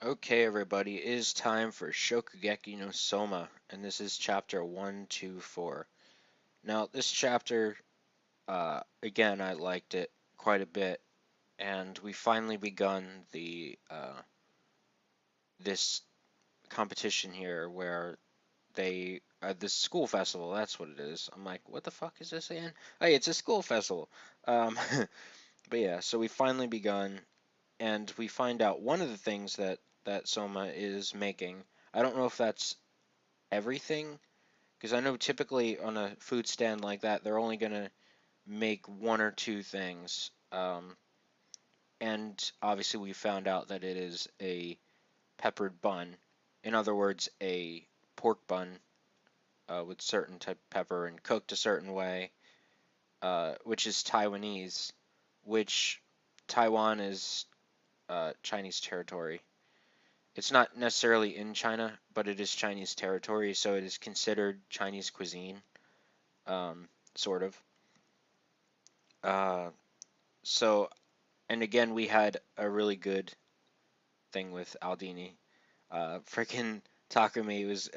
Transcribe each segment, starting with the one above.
Okay, everybody, it is time for Shokugeki no Soma, and this is chapter 124. Now, this chapter, again, I liked it quite a bit, and we finally begun this competition here where this school festival, that's what it is. I'm like, what the fuck is this again? Hey, it's a school festival. Um, but yeah, so we finally begun, and we find out one of the things that Soma is making. I don't know if that's everything, because I know typically on a food stand like that, they're only gonna make one or two things. And obviously, we found out that it is a peppered bun. In other words, a pork bun with certain type of pepper and cooked a certain way, which is Taiwanese, which Taiwan is Chinese territory. It's not necessarily in China, but it is Chinese territory, so it is considered Chinese cuisine, sort of. Uh, so, and again, we had a really good thing with Aldini. Freaking Takumi was.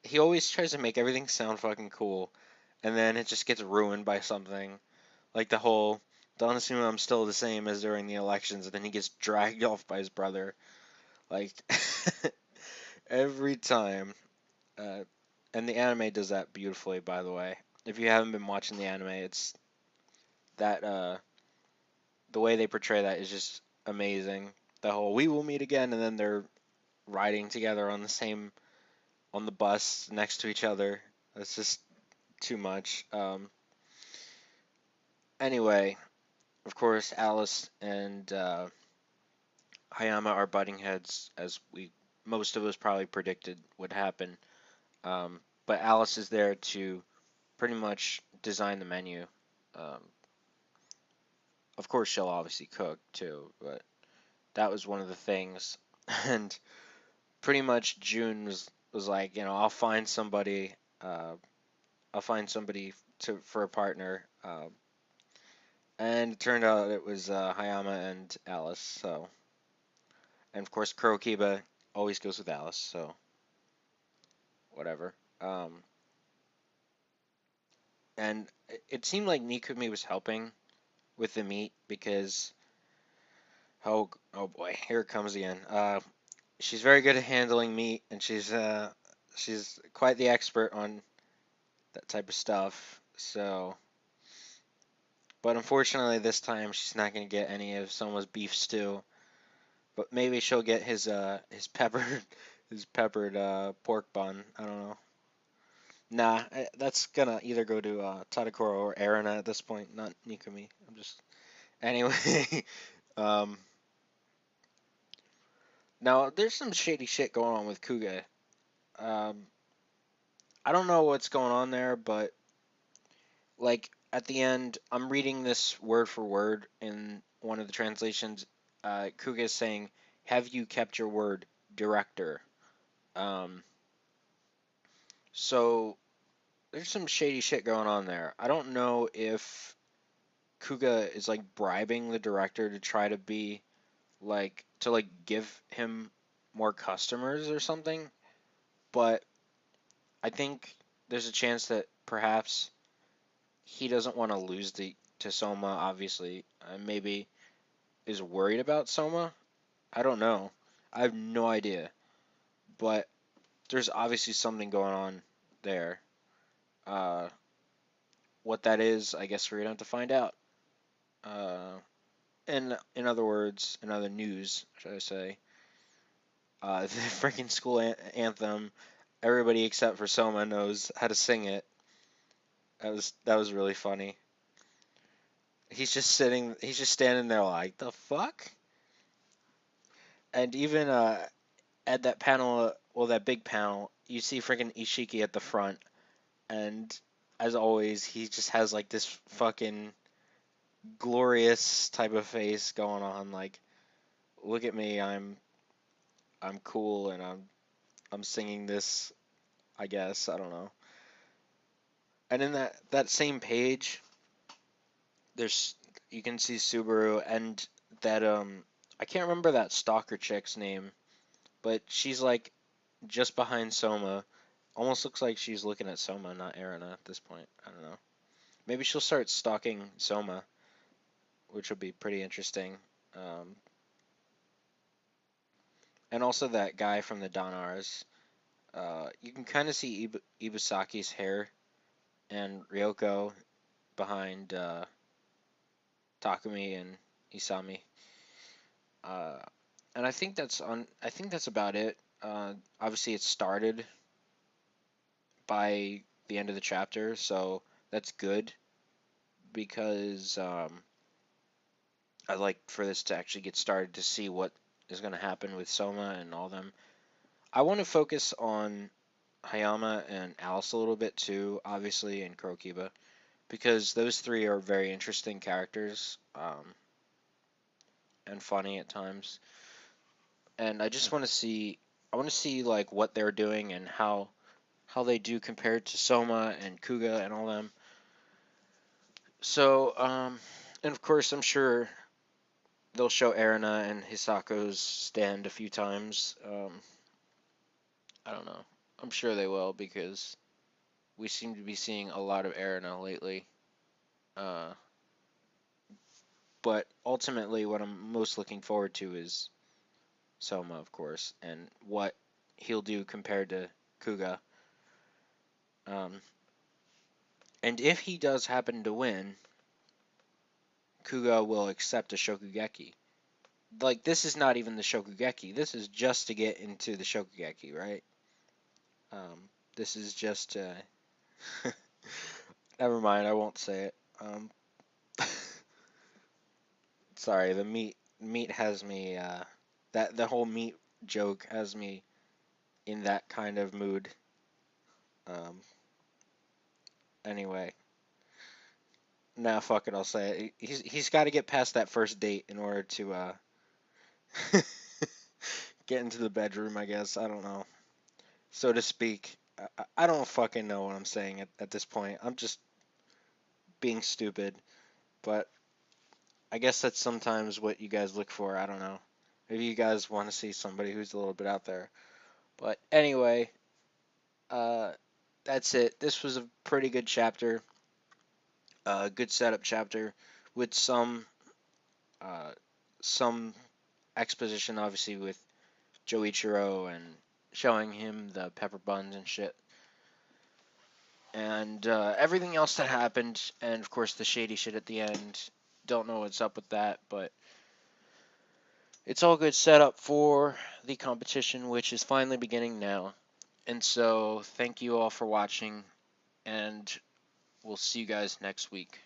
He always tries to make everything sound fucking cool, and then it just gets ruined by something. Like the whole, don't assume I'm still the same as during the elections, and then he gets dragged off by his brother. Like, every time. Uh, and the anime does that beautifully, by the way. If you haven't been watching the anime, it's that the way they portray that is just amazing. The whole "we will meet again," and then they're riding together on the bus next to each other. That's just too much. Anyway, of course, Alice and Hayama are butting heads, as we most of us probably predicted would happen. But Alice is there to pretty much design the menu. Um, of course, she'll obviously cook too, but that was one of the things. And pretty much June was like, I'll find somebody, uh, for a partner. And it turned out it was Hayama and Alice. So, and of course, Kurokiba always goes with Alice. So, whatever. And it seemed like Nikumi was helping with the meat because oh boy, here it comes again. She's very good at handling meat, and she's quite the expert on that type of stuff. So, but unfortunately, this time she's not gonna get any of Soma's beef stew. But maybe she'll get his peppered his peppered pork bun. I don't know. Nah, that's gonna either go to Tadakoro or Erina at this point, not Nikumi. I'm just anyway. um, Now there's some shady shit going on with Kuga. Um, I don't know what's going on there, but like at the end, I'm reading this word for word in one of the translations. Kuga is saying, "Have you kept your word, director?" Um, so there's some shady shit going on there. I don't know if Kuga is like bribing the director to try to be like give him more customers or something, but I think there's a chance that perhaps he doesn't want to lose the to Soma, obviously. Maybe is worried about Soma. I don't know. I have no idea. But there's obviously something going on there. Uh, what that is, I guess we're gonna have to find out. Uh, in other words, in other news, should I say, the freaking school anthem. Everybody except for Soma knows how to sing it. That was really funny. He's just standing there like the fuck. And even at that panel, well, that big panel, you see freaking Ishiki at the front, and as always, he just has like this fucking glorious type of face going on. Like, look at me, I'm cool, and I'm singing this. I guess I don't know. And in that same page, there's you can see Subaru and that I can't remember that stalker chick's name. but she's like just behind Soma. Almost looks like she's looking at Soma, not Erina at this point. I don't know. Maybe she'll start stalking Soma, which will be pretty interesting. Um, and also that guy from the Donars. You can kind of see Ibusaki's hair and Ryoko behind Takumi and Isami. Uh, and I think that's on. I think that's about it. Obviously, it started by the end of the chapter, so that's good because I like for this to actually get started to see what is going to happen with Soma and all them. I want to focus on Hayama and Alice a little bit too, obviously, and Kurokiba, because those three are very interesting characters and funny at times. And I just want to see, I want to see like what they're doing and how they do compared to Soma and Kuga and all them. So, and of course, I'm sure they'll show Erina and Hisako's stand a few times. I don't know. I'm sure they will because we seem to be seeing a lot of Erina lately. Uh, but ultimately, what I'm most looking forward to is Soma, of course, and what he'll do compared to Kuga. Um, and if he does happen to win, Kuga will accept a Shokugeki. Like, this is not even the Shokugeki. This is just to get into the Shokugeki, right? This is just never mind, I won't say it. Sorry, the meat has me that the whole meat joke has me in that kind of mood. Um, anyway, nah, fuck it, I'll say it. He's got to get past that first date in order to get into the bedroom, I guess. I don't know, so to speak. I don't fucking know what I'm saying at this point. I'm just being stupid, but I guess that's sometimes what you guys look for. I don't know. Maybe you guys want to see somebody who's a little bit out there. But anyway, uh, that's it. This was a pretty good chapter, a good setup chapter with uh, some exposition, obviously with Joichiro and showing him the pepper buns and shit, and everything else that happened, and of course the shady shit at the end. Don't know what's up with that, but it's all good setup for the competition, which is finally beginning now. And so, thank you all for watching, and we'll see you guys next week.